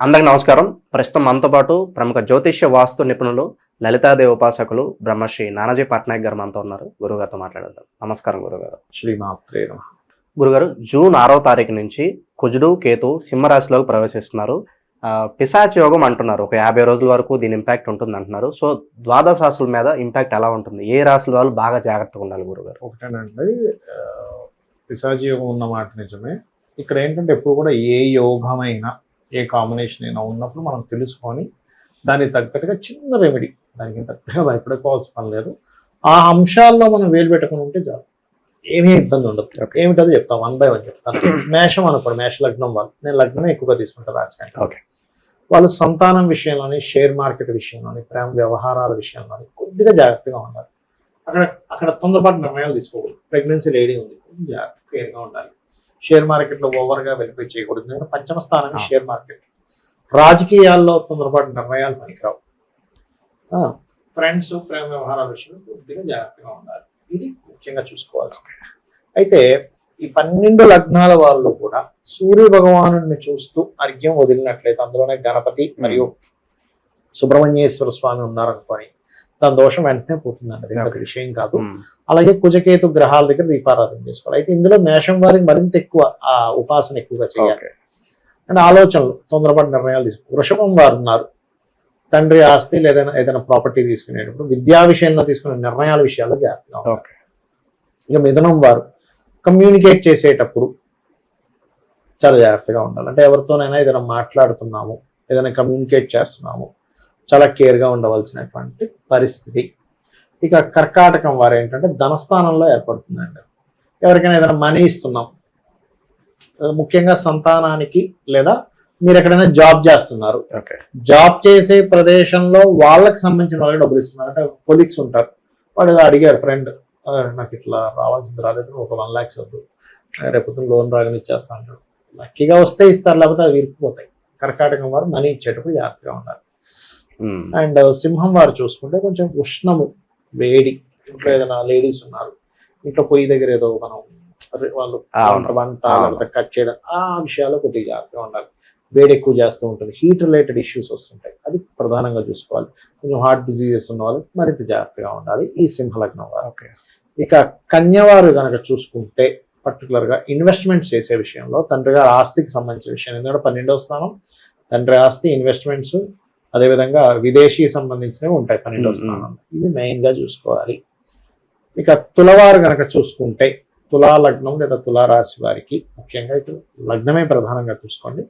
అందరికి నమస్కారం. ప్రస్తుతం మనతో పాటు ప్రముఖ జ్యోతిష్య వాస్తు నిపుణులు, లలితాదేవి ఉపాసకులు బ్రహ్మశ్రీ నానాజీ పట్నాయక్ గారు మనతో ఉన్నారు. గురుగారితో మాట్లాడదాం. నమస్కారం గురుగారు. శ్రీమాత్రే నమః. గురుగారు, జూన్ 6వ తారీఖు నుంచి కుజుడు, కేతు సింహరాశిలోకి ప్రవేశిస్తున్నారు. పిశాచ యోగం అంటున్నారు. ఒక 50 రోజుల వరకు దీని ఇంపాక్ట్ ఉంటుంది అంటున్నారు. సో ద్వాదశ రాశుల మీద ఇంపాక్ట్ ఎలా ఉంటుంది? ఏ రాశుల వాళ్ళు బాగా జాగ్రత్తగా ఉండాలి గురుగారు? ఒకటేనండి, పిశాచి యోగం ఉన్న మాట నిజమే. ఇక్కడ ఏంటంటే ఎప్పుడు కూడా ఏ యోగమైనా ఏ కాంబినేషన్ అయినా ఉన్నప్పుడు మనం తెలుసుకొని దానికి తగ్గట్టుగా చిన్న రెమెడీ, దానికి తగ్గట్టుగా భయపడుకోవాల్సిన పని లేదు. ఆ అంశాల్లో మనం వేలు పెట్టుకుని ఉంటే చాలు, ఏమీ ఇబ్బంది ఉండదు. ఏమిటో చెప్తాం, 1 by 1 చెప్తాను. మేషం అనుకోండి, మేష లగ్నం వాళ్ళు, నేను లగ్నమే ఎక్కువగా తీసుకుంటాను రాశి. ఓకే. వాళ్ళు సంతానం విషయంలోని, షేర్ మార్కెట్ విషయంలోని, ప్రేమ వ్యవహారాల విషయంలోని కొద్దిగా జాగ్రత్తగా ఉండాలి. అక్కడ తొందరపాటు నిర్ణయాలు తీసుకోకూడదు. ప్రెగ్నెన్సీ లేడీ ఉంది, జాగ్రత్తగా కేర్గా ఉండాలి. షేర్ మార్కెట్లో ఓవర్గా వెలిపి చేయకూడదు, ఎందుకంటే పంచమ స్థానమే షేర్ మార్కెట్. రాజకీయాల్లో తొందరపాటు నిర్ణయాలు పనికిరావు. ఫ్రెండ్స్, ప్రేమ వ్యవహారాల విషయంలో కొద్దిగా జాగ్రత్తగా ఉండాలి. ఇది ముఖ్యంగా చూసుకోవాల్సింది. అయితే ఈ 12 లగ్నాల వాళ్ళు కూడా సూర్య భగవాను చూస్తూ అర్ఘ్యం వదిలినట్లయితే, అందులోనే గణపతి మరియు సుబ్రహ్మణ్యేశ్వర స్వామి ఉన్నారనుకోని దాని దోషం వెంటనే పోతుందండి. అది విషయం కాదు. అలాగే కుజకేతు గ్రహాల దగ్గర దీపారాధన చేసుకోవాలి. అయితే ఇందులో మేషం వారికి మరింత ఎక్కువ ఆ ఉపాసన ఎక్కువగా చేయాలి. అండ్ ఆలోచనలు, తొందరపాటు నిర్ణయాలు తీసుకుని. వృషభం వారు ఉన్నారు, తండ్రి ఆస్తి లేదా ఏదైనా ప్రాపర్టీ తీసుకునేటప్పుడు, విద్యా విషయంలో తీసుకునే నిర్ణయాల విషయాల్లో జాగ్రత్తగా ఉండాలి. ఇక మిథునం వారు కమ్యూనికేట్ చేసేటప్పుడు చాలా జాగ్రత్తగా ఉండాలి. అంటే ఎవరితోనైనా ఏదైనా మాట్లాడుతున్నాము, ఏదైనా కమ్యూనికేట్ చేస్తున్నాము, చాలా కేర్గా ఉండవలసినటువంటి పరిస్థితి. ఇక కర్కాటకం వారు ఏంటంటే ధనస్థానంలో ఏర్పడుతుందండి. ఎవరికైనా ఏదైనా మనీ ఇస్తున్నాం, ముఖ్యంగా సంతానానికి, లేదా మీరు ఎక్కడైనా జాబ్ చేస్తున్నారు, జాబ్ చేసే ప్రదేశంలో వాళ్ళకి సంబంధించిన వాళ్ళకి డబ్బులు ఇస్తున్నారు. అంటే కొలీగ్స్ ఉంటారు, వాడు ఏదో అడిగారు, ఫ్రెండ్ నాకు ఇట్లా రావాల్సింది రాలేదు, ఒక 1 lakhs వద్దు, రేపు లోన్ రాగానే ఇచ్చేస్తా అంటారు. లక్కీగా వస్తే ఇస్తారు, లేకపోతే అది విరిగిపోతాయి. కర్కాటకం వారు మనీ ఇచ్చేటప్పుడు జాగ్రత్తగా ఉండాలి. అండ్ సింహం వారు చూసుకుంటే కొంచెం ఉష్ణము, వేడి. ఇంట్లో ఏదైనా లేడీస్ ఉన్నారు, ఇంట్లో పొయ్యి దగ్గర ఏదో మనం వాళ్ళు వంట లేకపోతే కట్ చేయడం, ఆ విషయాల్లో కొద్దిగా జాగ్రత్తగా ఉండాలి. వేడి ఎక్కువ చేస్తూ ఉంటుంది, హీట్ రిలేటెడ్ ఇష్యూస్ వస్తుంటాయి, అది ప్రధానంగా చూసుకోవాలి. కొంచెం హార్ట్ డిజీజెస్ ఉన్న వాళ్ళు మరింత జాగ్రత్తగా ఉండాలి ఈ సింహలగ్నం వారు. ఇక కన్యవారు కనుక చూసుకుంటే పర్టికులర్గా ఇన్వెస్ట్మెంట్ చేసే విషయంలో, తండ్రి గారి ఆస్తికి సంబంధించిన విషయం, ఎందుకంటే 12వ స్థానం తండ్రి ఆస్తి, ఇన్వెస్ట్మెంట్స్, అదేవిధంగా విదేశీ సంబంధించినవి ఉంటాయి 12వ స్థానం. ఇది మెయిన్గా చూసుకోవాలి. ఇక తులవారు కనుక చూసుకుంటే, తులా లగ్నం లేదా తులారాశి వారికి ముఖ్యంగా ఇటు లగ్నమే ప్రధానంగా చూసుకోండి.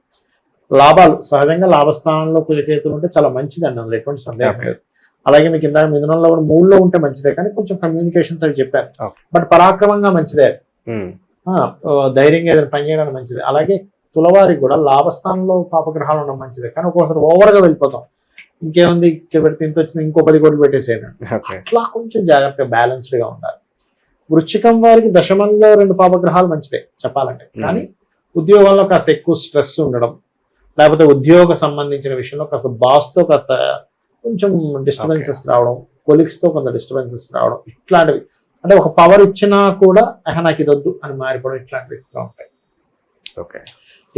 లాభాలు సహజంగా లాభస్థానంలో కుజకేతులు ఉంటే చాలా మంచిదండి, అందులో ఎటువంటి సందేహం లేదు. అలాగే మీకు ఇందాక మిథునంలో కూడా 3లో ఉంటే మంచిదే, కానీ కొంచెం కమ్యూనికేషన్స్ అవి చెప్పారు. బట్ పరాక్రమంగా మంచిదే, ధైర్యంగా ఏదైనా పని చేయడానికి మంచిదే. అలాగే తులవారికి కూడా లాభస్థానంలో పాపగ్రహాలు ఉండడం మంచిదే, కానీ ఒక్కోసారి ఓవర్గా వెళ్ళిపోతాం. ఇంకేముంది, ఇక్కడ పెడితే ఇంత వచ్చింది, ఇంకో 10 కోట్లు పెట్టేసేయండి. అట్లా కొంచెం జాగ్రత్తగా బ్యాలెన్స్డ్గా ఉండాలి. వృశ్చికం వారికి దశమంలో 2 పాపగ్రహాలు మంచిదే చెప్పాలంటే, కానీ ఉద్యోగంలో కాస్త ఎక్కువ స్ట్రెస్ ఉండడం, లేకపోతే ఉద్యోగ సంబంధించిన విషయంలో కాస్త బాస్తో కాస్త కొంచెం డిస్టర్బెన్సెస్ రావడం, కొలీగ్స్తో కొంత డిస్టర్బెన్సెస్ రావడం, ఇట్లాంటివి. అంటే ఒక పవర్ ఇచ్చినా కూడా నాకు ఇది వద్దు అని మారిపోవడం, ఇట్లాంటివి ఎక్కువ ఉంటాయి.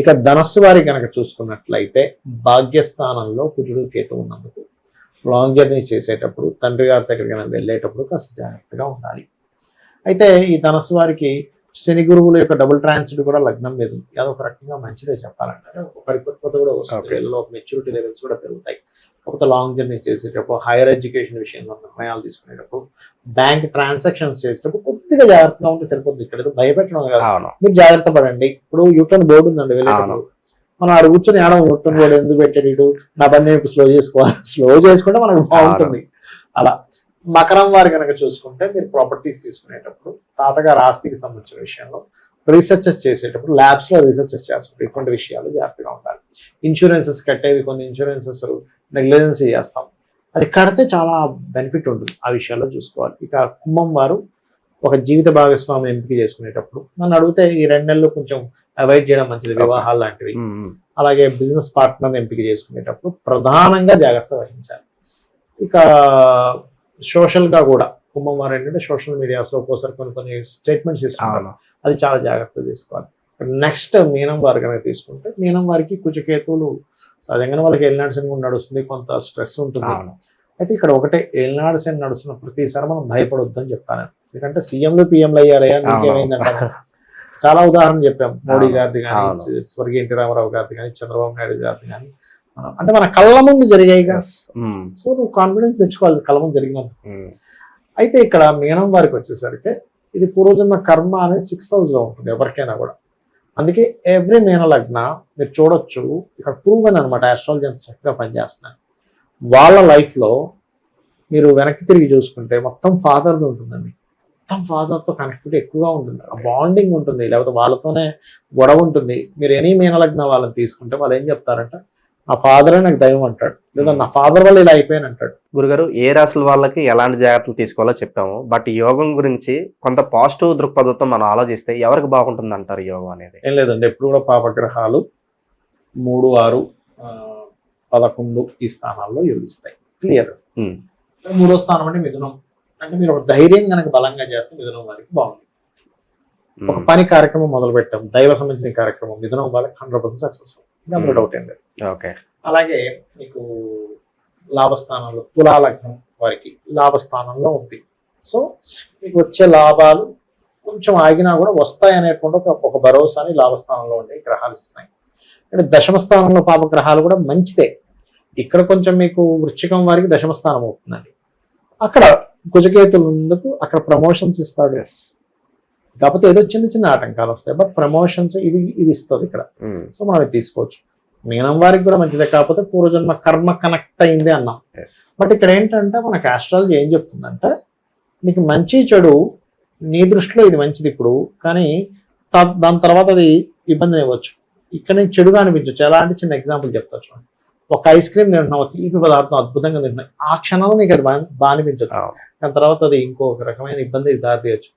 ఇక ధనస్సు వారి కనుక చూసుకున్నట్లయితే, భాగ్యస్థానంలో కుజుడు కేతు ఉన్నందుకు లాంగ్ జర్నీ చేసేటప్పుడు, తండ్రి గారి దగ్గరికి వెళ్ళేటప్పుడు కాస్త జాగ్రత్తగా ఉండాలి. అయితే ఈ ధనస్సు వారికి శని గురువుల యొక్క డబుల్ ట్రాన్సిట్ కూడా లగ్నం మీద ఉంది. అదొక రకంగా మంచిదే చెప్పాలంటే, ఒక పరిపక్వత కూడా వస్తుంది, ఒక మెచ్యూరిటీ లెవెల్స్ కూడా పెరుగుతాయి. కాకపోతే లాంగ్ జర్నీ చేసేటప్పుడు, హైయర్ ఎడ్యుకేషన్ విషయంలో నిర్ణయాలు తీసుకునేటప్పుడు, బ్యాంక్ ట్రాన్సాక్షన్స్ చేసేటప్పుడు కొద్దిగా జాగ్రత్తగా ఉంటే సరిపోతుంది. ఇక్కడ భయపెట్టడం కాదు, మీరు జాగ్రత్త పడండి. ఇప్పుడు యూటర్న్ బోర్డు ఉందండి, వెళ్ళేటప్పుడు మనం ఆడ కూర్చొని ఆడ యూటర్న్ బోర్డు ఎందుకు పెట్టాడు, నా పని స్లో చేసుకోవాలి, స్లో చేసుకుంటే మనకు బాగుంటుంది. అలా మకరం వారి కనుక చూసుకుంటే, మీరు ప్రాపర్టీస్ తీసుకునేటప్పుడు, తాతగారు ఆస్తికి సంబంధించిన విషయంలో రీసెర్చెస్ చేసేటప్పుడు, ల్యాబ్స్లో రీసెర్చెస్ చేస్తుంటారు, ఇటువంటి విషయాలు జాగ్రత్తగా ఉండాలి. ఇన్సూరెన్సెస్ కట్టేవి, కొన్ని ఇన్సూరెన్సెస్ నెగ్లిజెన్సీ చేస్తాం, అది కడితే చాలా బెనిఫిట్ ఉంటుంది, ఆ విషయాల్లో చూసుకోవాలి. ఇక కుంభం వారు ఒక జీవిత భాగస్వామి ఎంపిక చేసుకునేటప్పుడు, నన్ను అడిగితే ఈ 2 నెలలు కొంచెం అవాయిడ్ చేయడం మంచిది, వివాహాలు లాంటివి. అలాగే బిజినెస్ పార్ట్నర్ ఎంపిక చేసుకునేటప్పుడు ప్రధానంగా జాగ్రత్త వహించాలి. ఇక సోషల్గా కూడా కుంభం వారు ఏంటంటే, సోషల్ మీడియాస్లో ఒక్కోసారి కొన్ని స్టేట్మెంట్స్ ఇస్తున్నారు, అది చాలా జాగ్రత్త తీసుకోవాలి. నెక్స్ట్ మీనం వారు కనుక తీసుకుంటే, మీనం వారికి కుజకేతువులు సహజంగానే వాళ్ళకి ఏలినాడు శని కూడా నడుస్తుంది, కొంత స్ట్రెస్ ఉంటుంది. అవును. అయితే ఇక్కడ ఒకటే, ఏలినాడు శని నడుస్తున్న ప్రతిసారి మనం భయపడొద్దు అని చెప్తాను. ఎందుకంటే సీఎంలు పిఎంలు అయ్యారయ్యా, నీకేమైందంటే చాలా ఉదాహరణ చెప్పాం. మోడీ గారిది కానీ, స్వర్గీయ ఎన్టీ రామారావు గారిది కానీ, చంద్రబాబు నాయుడు గారిది కానీ, అంటే మన కళ్ళ ముందు జరిగాయిగా. సో నువ్వు కాన్ఫిడెన్స్ తెచ్చుకోవాలి కళ్ళ ముందు జరిగినందుకు. అయితే ఇక్కడ మీనం వారికి వచ్చేసరికి ఇది పూర్వజన్మ కర్మ అనేది 6th house లో ఉంటుంది ఎవరికైనా కూడా. అందుకే ఎవ్రీ మీన లగ్న మీరు చూడొచ్చు, ఇక్కడ ప్రూవెన్ అనమాట ఆస్ట్రాలజీ అంత చక్కగా పనిచేస్తున్నాయి. వాళ్ళ లైఫ్ లో మీరు వెనక్కి తిరిగి చూసుకుంటే మొత్తం ఫాదర్ది ఉంటుందండి. మొత్తం ఫాదర్తో కనెక్టివిటీ ఎక్కువగా ఉంటుంది, ఆ బాండింగ్ ఉంటుంది, లేకపోతే వాళ్ళతోనే గొడవ ఉంటుంది. మీరు ఎనీ మీనలగ్న వాళ్ళని తీసుకుంటే వాళ్ళు ఏం చెప్తారంటే, నా ఫాదరే నాకు దైవం అంటాడు, లేదా నా ఫాదర్ వల్ల ఇలా అయిపోయాను అంటాడు. గురుగారు, ఏ రాశుల వాళ్ళకి ఎలాంటి జాగ్రత్తలు తీసుకోవాలో చెప్పాము. బట్ ఈ యోగం గురించి కొంత పాజిటివ్ దృక్పథంతో మనం ఆలోచిస్తే ఎవరికి బాగుంటుంది అంటారు యోగం అనేది? ఏం లేదండి, ఎప్పుడు కూడా పాపగ్రహాలు 3, 6, 11 ఈ స్థానాల్లో యోగిస్తాయి. క్లియర్. 3వ స్థానం అంటే మిథునం. అంటే మీరు ఒక ధైర్యం కనుక బలంగా చేస్తే మిథునం వారికి బాగుంది. ఒక పని కార్యక్రమం మొదలు పెట్టాం, దైవ సంబంధించిన కార్యక్రమం, మిథునం వాళ్ళకి 100% సక్సెస్. అందులో డౌట్ ఏం లేదు. ఓకే. అలాగే మీకు లాభస్థానంలో తులాలగ్నం వారికి లాభస్థానంలో ఉంది. సో మీకు వచ్చే లాభాలు కొంచెం ఆగినా కూడా వస్తాయి అనేటువంటి ఒక భరోసాని లాభస్థానంలో ఉండే గ్రహాలు ఇస్తున్నాయి. అంటే దశమ స్థానంలో పాపగ్రహాలు కూడా మంచిదే. ఇక్కడ కొంచెం మీకు వృశ్చికం వారికి దశమ స్థానం అవుతుందండి. అక్కడ కుజకేతులు ముందుకు అక్కడ ప్రమోషన్స్ ఇస్తాడు. కాకపోతే ఏదో చిన్న చిన్న ఆటంకాలు వస్తాయి, బట్ ప్రమోషన్స్ ఇవి ఇస్తుంది ఇక్కడ. సో మనం తీసుకోవచ్చు. మీనం వారికి కూడా మంచిదే, కాకపోతే పూర్వజన్మ కర్మ కనెక్ట్ అయింది అన్నాం. బట్ ఇక్కడ ఏంటంటే మనకు ఆస్ట్రాలజీ ఏం చెప్తుందంటే, నీకు మంచి చెడు నీ దృష్టిలో ఇది మంచిది ఇప్పుడు, కానీ దాని తర్వాత అది ఇబ్బంది ఇవ్వచ్చు. ఇక్కడ నుంచి చెడుగా అనిపించవచ్చు. ఎలా అంటే చిన్న ఎగ్జాంపుల్ చెప్తా చూడండి. ఒక ఐస్ క్రీమ్ తింటున్నావు, తీపి పదార్థం అద్భుతంగా తింటున్నాయి, ఆ క్షణంలో నీకు అది బాగా అనిపించవచ్చు, దాని తర్వాత అది ఇంకొక రకమైన ఇబ్బందికి దారితీయచ్చు.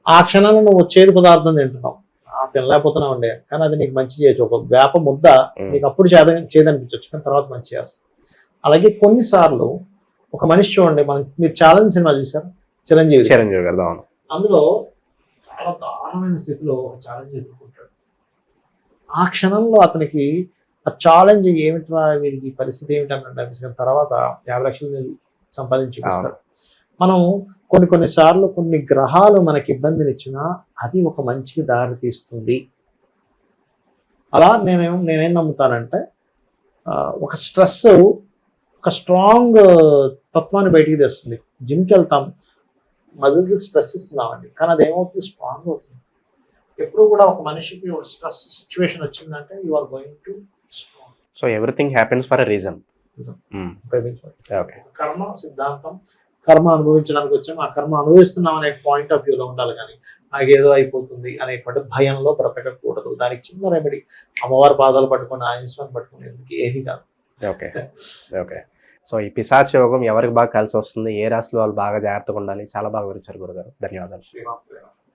ఆ క్షణంలో నువ్వు చేదు పదార్థం తింటున్నావు, తినలేకపోతున్నావు అండి, కానీ అది నీకు మంచి చేయొచ్చు. ఒక వేప ముద్ద నీకు అప్పుడు చేదనిపించవచ్చు, కానీ తర్వాత మంచి చేస్తుంది. అలాగే కొన్నిసార్లు ఒక మనిషి చూడండి, మీరు ఛాలెంజ్ సినిమా చూసారు, చిరంజీవి గారు, అందులో చాలా దారుణమైన స్థితిలో ఒక ఛాలెంజ్ ఎదుర్కొంటాడు. ఆ క్షణంలో అతనికి ఆ ఛాలెంజ్ ఏమిట్రా, వీరికి పరిస్థితి ఏమిటని అనిపిస్తున్న తర్వాత 50 లక్షలు సంపాదించి చూపిస్తాడు. మనం కొన్నిసార్లు కొన్ని గ్రహాలు మనకి ఇబ్బందినిచ్చినా అది ఒక మంచికి దారి తీస్తుంది. అలా నేనేం నమ్ముతానంటే, ఒక స్ట్రెస్ ఒక స్ట్రాంగ్ తత్వాన్ని బయటికి తెస్తుంది. జిమ్కి వెళ్తాం, మజిల్స్కి స్ట్రెస్ ఇస్తున్నామండి, కానీ అది ఏమవుతుంది, స్ట్రాంగ్ అవుతుంది. ఎప్పుడు కూడా ఒక మనిషికి ఒక స్ట్రెస్ సిచ్యువేషన్ వచ్చిందంటే you are going to strong. So everything happens for a reason. కర్మ సిద్ధాంతం, కర్మ అనుభవించడానికి వచ్చాము, ఆ కర్మ అనుభవిస్తున్నాం అనే పాయింట్ ఆఫ్ వ్యూలో ఉండాలి, కానీ నాకేదో అయిపోతుంది అనేటువంటి భయంలో బ్రతకకూడదు. దానికి చిన్న రెమెడీ, అమ్మవారి పాదాలు పట్టుకుని ఆంజనేయుని పట్టుకునేందుకు ఏమీ కాదు. ఓకే. ఓకే. సో ఈ పిశాచ యోగం ఎవరికి బాగా కలిసి వస్తుంది, ఏ రాశిలో వాళ్ళు బాగా జాగ్రత్తగా ఉండాలి, చాలా బాగా వివరించారు గురుగారు. ధన్యవాదాలు. శ్రీరామ్.